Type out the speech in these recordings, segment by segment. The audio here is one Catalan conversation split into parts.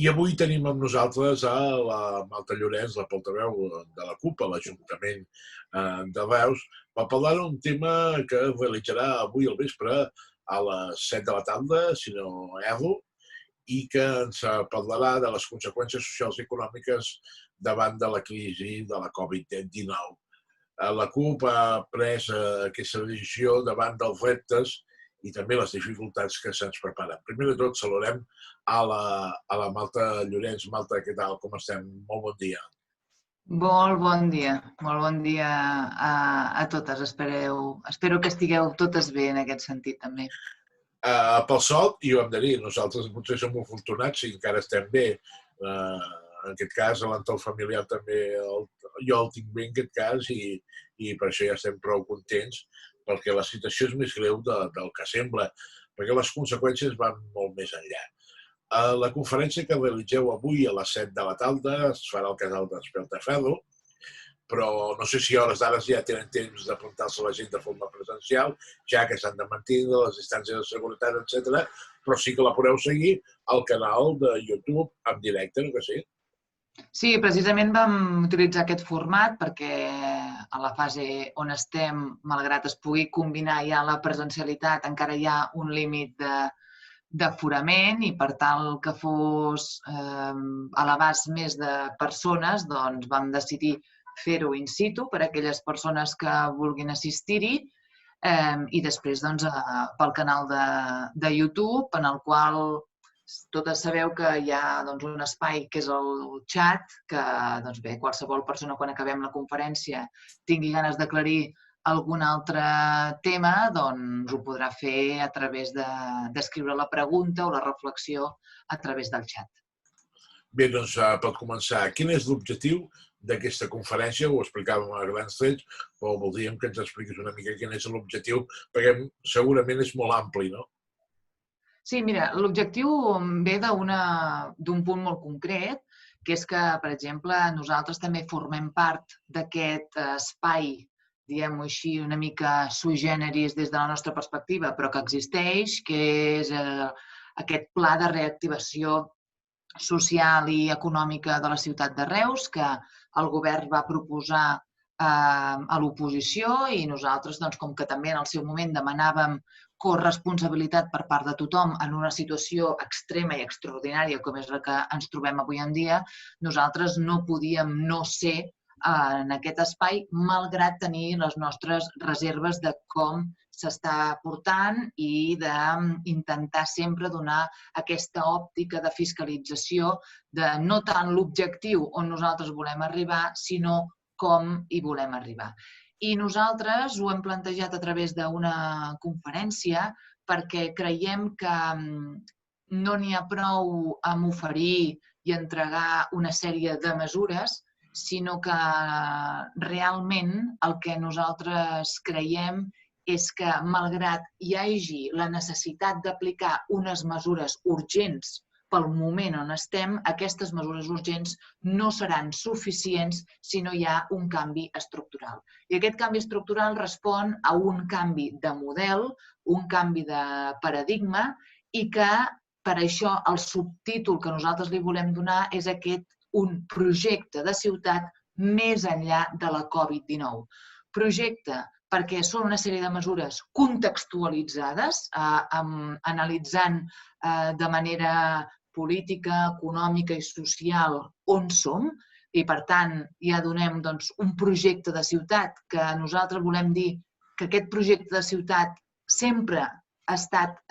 I avui tenim amb nosaltres a la Marta Llorens, la portaveu de la CUP, a l'Ajuntament de Reus, per parlar d'un tema que es realitzarà avui al vespre a les 7 de la tarda, si no erro, i que ens parlarà de les conseqüències socials i econòmiques davant de la crisi de la Covid-19. La CUP ha pres aquesta decisió davant dels reptes i també les dificultats que se'ns preparen. Primer de tot, saludem a la Marta Llorens. Marta, què tal? Com estem? Molt bon dia. Molt bon dia a totes. Espero que estigueu totes bé en aquest sentit també. Per sort, i ho hem de dir, nosaltres potser som afortunats i encara estem bé. En aquest cas, a l'entorn familiar també jo el tinc bé en aquest cas i per això ja estem prou contents, perquè la situació és més greu del que sembla, perquè les conseqüències van molt més enllà. La conferència que realitzeu avui a les 7 de la tarda es farà al canal d'Espertaferro, però no sé si a hores d'ara ja tenen temps d'apuntar-se la gent de forma presencial, ja que s'han de mantenir les distàncies de seguretat, etc. Però sí que la podeu seguir al canal de YouTube en directe, no que sí? Sí, precisament vam utilitzar aquest format perquè a la fase on estem, malgrat es pugui combinar ja la presencialitat, encara hi ha un límit d'aforament i per tal que fos a l'abast més de persones, doncs vam decidir fer-ho in situ per a aquelles persones que vulguin assistir-hi i després pel canal de YouTube, en el qual totes sabeu que hi ha un espai que és el xat, que qualsevol persona quan acabem la conferència tingui ganes d'aclarir algun altre tema, doncs ho podrà fer a través d'escriure la pregunta o la reflexió a través del xat. Bé, doncs, per començar, quin és l'objectiu d'aquesta conferència? Ho explicàvem a grans trets, però voldríem que ens expliquis una mica quin és l'objectiu, perquè segurament és molt ampli, no? Sí, mira, l'objectiu ve d'un punt molt concret, que és que, per exemple, nosaltres també formem part d'aquest espai, diguem-ho així, una mica sui generis des de la nostra perspectiva, però que existeix, que és aquest pla de reactivació social i econòmica de la ciutat de Reus, que el govern va proposar a l'oposició i nosaltres, com que també en el seu moment demanàvem corresponsabilitat per part de tothom en una situació extrema i extraordinària com és la que ens trobem avui en dia, nosaltres no podíem no ser en aquest espai, malgrat tenir les nostres reserves de com s'està portant i d'intentar sempre donar aquesta òptica de fiscalització de no tant l'objectiu on nosaltres volem arribar, sinó com hi volem arribar. I nosaltres ho hem plantejat a través d'una conferència perquè creiem que no n'hi ha prou amb oferir i entregar una sèrie de mesures, sinó que realment el que nosaltres creiem és que, malgrat hi hagi la necessitat d'aplicar unes mesures urgents pel moment on estem, aquestes mesures urgents no seran suficients si no hi ha un canvi estructural. I aquest canvi estructural respon a un canvi de model, un canvi de paradigma i que per això el subtítol que nosaltres li volem donar és un projecte de ciutat més enllà de la Covid-19. Projecte perquè són una sèrie de mesures contextualitzades, analitzant de manera política, econòmica i social on som i, per tant, ja donem un projecte de ciutat que nosaltres volem dir que aquest projecte de ciutat sempre ha estat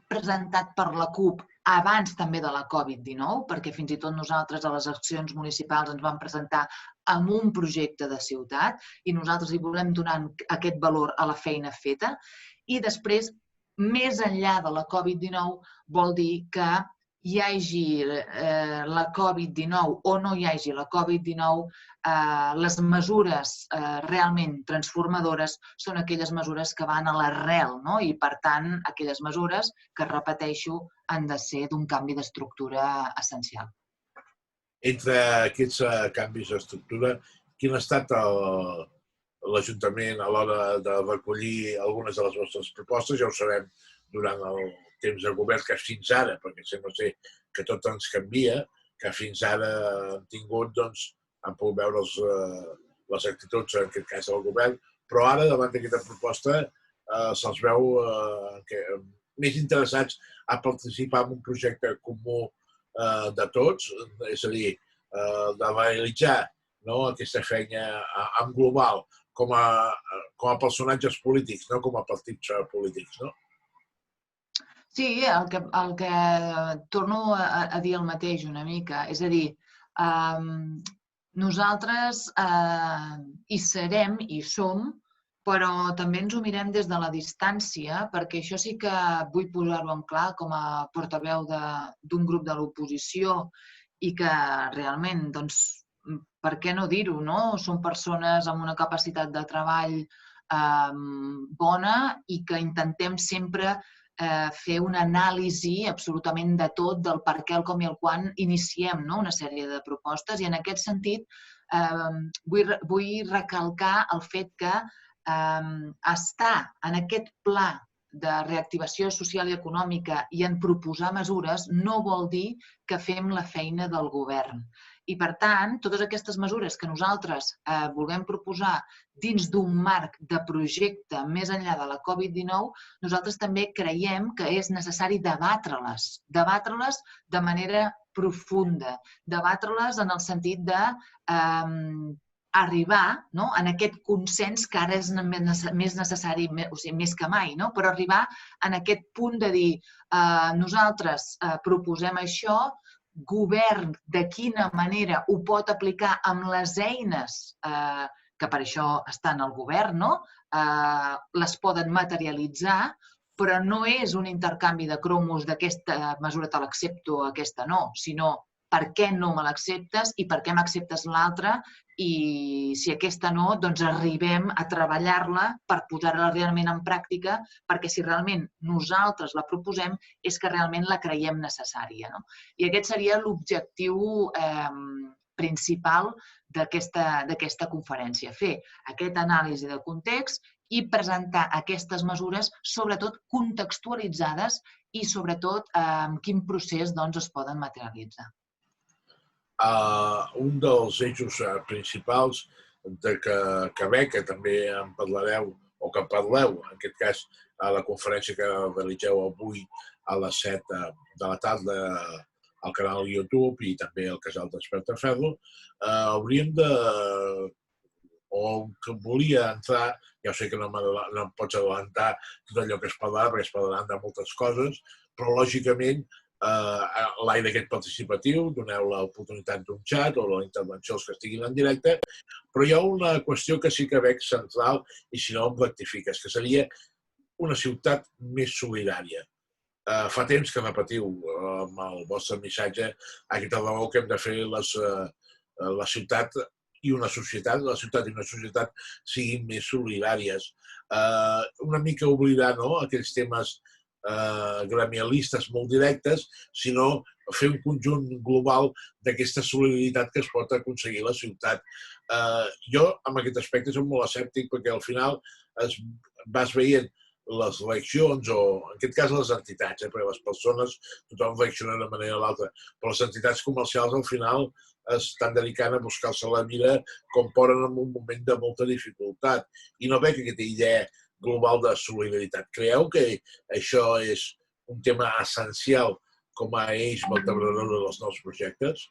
presentat per la CUP abans també de la Covid-19, perquè fins i tot nosaltres a les accions municipals ens vam presentar amb un projecte de ciutat i nosaltres hi volem donar aquest valor a la feina feta. I després, més enllà de la Covid-19, vol dir que hi hagi la Covid-19 o no hi hagi la Covid-19, les mesures realment transformadores són aquelles mesures que van a l'arrel i, per tant, aquelles mesures que, repeteixo, han de ser d'un canvi d'estructura essencial. Entre aquests canvis d'estructura, quin ha estat l'Ajuntament a l'hora de recollir algunes de les vostres propostes? Ja ho sabem durant el temps de govern que fins ara, perquè sembla ser que tot ens canvia, que fins ara han tingut, doncs, han pogut veure les actituds, en aquest cas, del govern, però ara, davant d'aquesta proposta, se'ls veu més interessats a participar en un projecte comú de tots, és a dir, de realitzar aquesta feina en global com a personatges polítics, no com a partits polítics, no? Sí, el que torno a dir el mateix una mica, és a dir, nosaltres hi serem, hi som, però també ens ho mirem des de la distància, perquè això sí que vull posar-ho en clar com a portaveu d'un grup de l'oposició i que realment, doncs, per què no dir-ho, no? Són persones amb una capacitat de treball bona i que intentem sempre fer una anàlisi absolutament de tot, del per què, el com i el quan iniciem una sèrie de propostes. I en aquest sentit vull recalcar el fet que estar en aquest pla de reactivació social i econòmica i en proposar mesures no vol dir que fem la feina del govern. I, per tant, totes aquestes mesures que nosaltres vulguem proposar dins d'un marc de projecte més enllà de la Covid-19, nosaltres també creiem que és necessari debatre-les de manera profunda, debatre-les en el sentit d'arribar en aquest consens que ara és més necessari, o sigui, més que mai, però arribar en aquest punt de dir nosaltres proposem això, govern de quina manera ho pot aplicar amb les eines que per això estan al govern, les poden materialitzar, però no és un intercanvi de cromos d'aquesta mesura te l'accepto, aquesta no, sinó per què no me l'acceptes i per què m'acceptes l'altra i si aquesta no, doncs arribem a treballar-la per posar-la realment en pràctica perquè si realment nosaltres la proposem és que realment la creiem necessària. I aquest seria l'objectiu principal d'aquesta conferència, fer aquesta anàlisi de context i presentar aquestes mesures, sobretot contextualitzades i sobretot en quin procés es poden materialitzar. Un dels eixos principals que veig, que també en parlareu, o que parleu, en aquest cas, a la conferència que realitzeu avui a les 7 de la tarda al canal YouTube i també al casal d'Espertaferro, hauríem de, o que volia entrar, ja sé que no em pots adelantar tot allò que es parlarà, perquè es parlaran de moltes coses, però lògicament l'aire aquest participatiu, doneu l'oportunitat d'un xat o la intervenció als que estiguin en directe, però hi ha una qüestió que sí que veig central i si no em rectifiques, que seria una ciutat més solidària. Fa temps que repetiu amb el vostre missatge aquesta raó que hem de fer la ciutat i una societat, siguin més solidàries. Una mica oblidar aquells temes gremialistes molt directes, sinó fer un conjunt global d'aquesta solidaritat que es pot aconseguir a la ciutat. Jo, en aquest aspecte, soc molt escèptic perquè al final vas veient les reaccions, o en aquest cas les entitats, perquè les persones, tothom reacciona d'una manera o l'altra, però les entitats comercials al final estan dedicant a buscar-se la vida com poden en un moment de molta dificultat. I no veig aquesta idea global de solidaritat. Creieu que això és un tema essencial com a eix vertebrador dels nous projectes?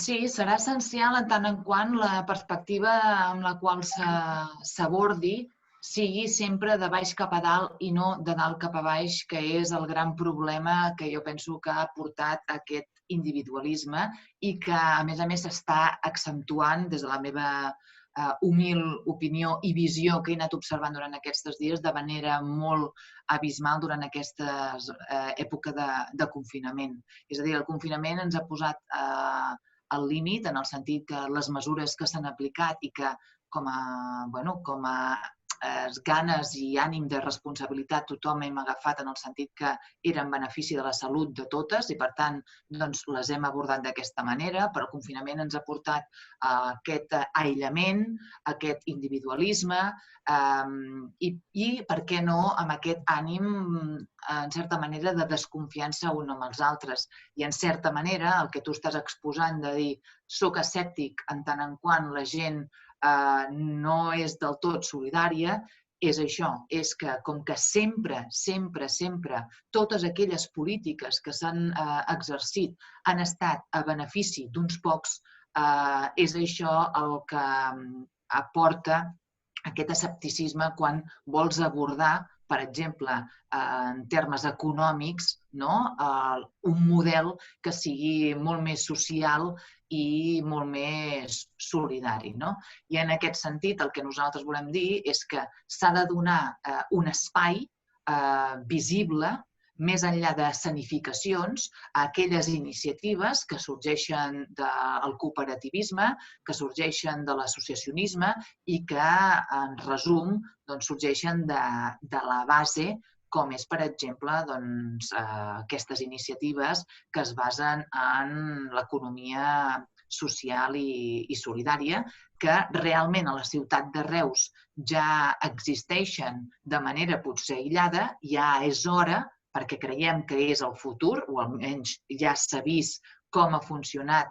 Sí, serà essencial en tant en quant la perspectiva amb la qual s'abordi sigui sempre de baix cap a dalt i no de dalt cap a baix, que és el gran problema que jo penso que ha portat aquest individualisme i que, a més, s'està accentuant des de la meva humil opinió i visió que he anat observant durant aquests dies de manera molt abismal durant aquesta època de confinament. És a dir, el confinament ens ha posat al límit en el sentit que les mesures que s'han aplicat i que com a ganes i ànim de responsabilitat tothom hem agafat en el sentit que era en benefici de la salut de totes i, per tant, doncs, les hem abordat d'aquesta manera, però el confinament ens ha portat aquest aïllament, aquest individualisme i, per què no, amb aquest ànim, en certa manera, de desconfiança un amb els altres. I, en certa manera, el que tu estàs exposant de dir soc escèptic en tant en quant la gent no és del tot solidària, és això, és que com que sempre, sempre, sempre totes aquelles polítiques que s'han exercit han estat a benefici d'uns pocs, és això el que aporta aquest escepticisme quan vols abordar, per exemple, en termes econòmics, un model que sigui molt més social i molt més solidari. I en aquest sentit el que nosaltres volem dir és que s'ha de donar un espai visible, més enllà de escenificacions, a aquelles iniciatives que sorgeixen del cooperativisme, que sorgeixen de l'associacionisme i que, en resum, sorgeixen de la base, com és, per exemple, aquestes iniciatives que es basen en l'economia social i solidària, que realment a la ciutat de Reus ja existeixen de manera potser aïllada, ja és hora, perquè creiem que és el futur, o almenys ja s'ha vist com ha funcionat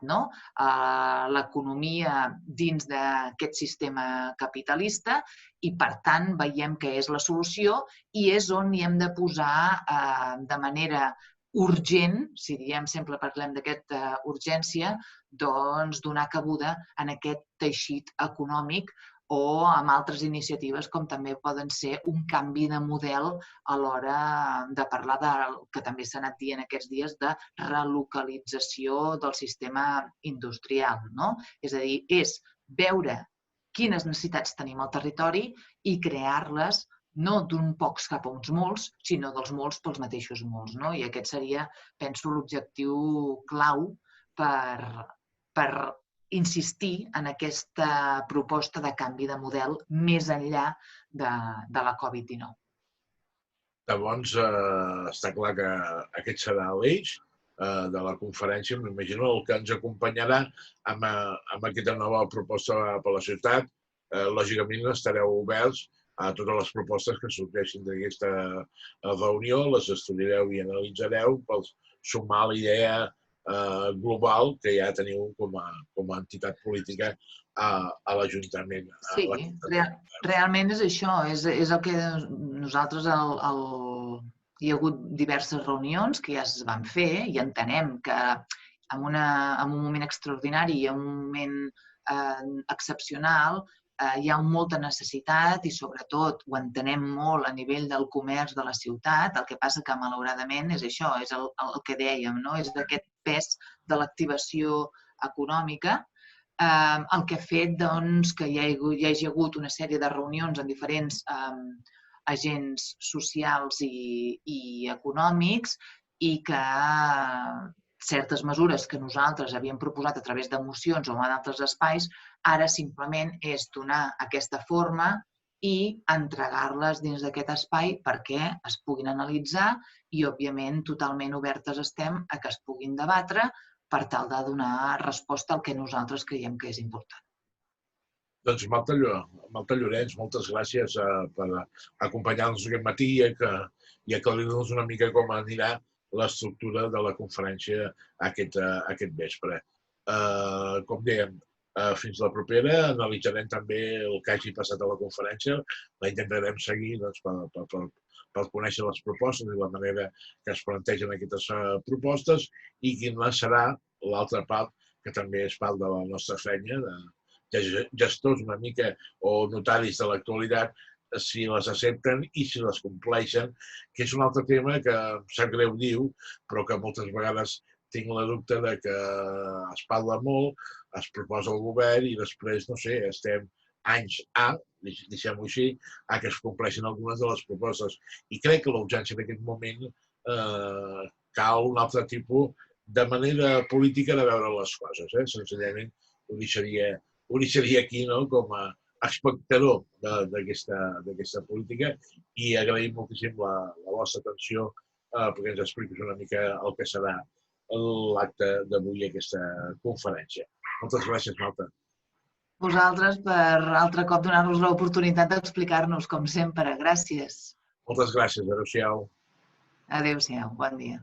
l'economia dins d'aquest sistema capitalista i, per tant, veiem que és la solució i és on hi hem de posar de manera urgent, si sempre parlem d'aquesta urgència, doncs donar cabuda en aquest teixit econòmic o amb altres iniciatives com també poden ser un canvi de model a l'hora de parlar del que també s'ha anat dient aquests dies de relocalització del sistema industrial. És a dir, és veure quines necessitats tenim al territori i crear-les no d'un pocs cap a uns molts, sinó dels molts pels mateixos molts. I aquest seria, penso, l'objectiu clau per insistir en aquesta proposta de canvi de model més enllà de la Covid-19. Llavors, està clar que aquest serà l'eix de la conferència. M'imagino el que ens acompanyarà amb aquesta nova proposta per la ciutat. Lògicament, estareu oberts a totes les propostes que sorgeixin d'aquesta reunió, les estudiareu i analitzareu per sumar l'idea global que ja teniu com a entitat política a l'Ajuntament. Sí, realment és això, és el que nosaltres hi ha hagut diverses reunions que ja es van fer i entenem que en un moment extraordinari i en un moment excepcional hi ha molta necessitat i, sobretot, ho entenem molt a nivell del comerç de la ciutat. El que passa que, malauradament, és això, és el que dèiem, és aquest pes de l'activació econòmica, el que ha fet que hi hagi hagut una sèrie de reunions amb diferents agents socials i econòmics i que certes mesures que nosaltres havíem proposat a través de mocions o en altres espais, ara simplement és donar aquesta forma i entregar-les dins d'aquest espai perquè es puguin analitzar i, òbviament, totalment obertes estem a que es puguin debatre per tal de donar resposta al que nosaltres creiem que és important. Doncs Marta Llorenç, moltes gràcies per acompanyar-nos aquest matí i aclarir-nos una mica com anirà l'estructura de la conferència aquest vespre. Com dèiem, fins la propera, analitzarem també el que hagi passat a la conferència, la intentarem seguir per conèixer les propostes i la manera que es plantegen aquestes propostes i quina serà l'altra part, que també és part de la nostra feina, de gestors una mica o notaris de l'actualitat, si les accepten i si les compleixen, que és un altre tema que em sap greu dir, però que moltes vegades tinc la dubte de que es parla molt, es proposa al govern i després, no sé, estem anys deixem-ho així, que es compleixin algunes de les propostes. I crec que l'urgència en aquest moment cal un altre tipus de manera política de veure les coses. Senzillament ho deixaria aquí com espectador d'aquesta política i agraïm moltíssim la vostra atenció perquè ens expliquis una mica el que serà l'acte d'avui, aquesta conferència. Moltes gràcies, Marta. Vosaltres per altre cop donar-nos l'oportunitat d'explicar-nos, com sempre. Gràcies. Moltes gràcies. Adéu-siau. Adéu-siau. Bon dia.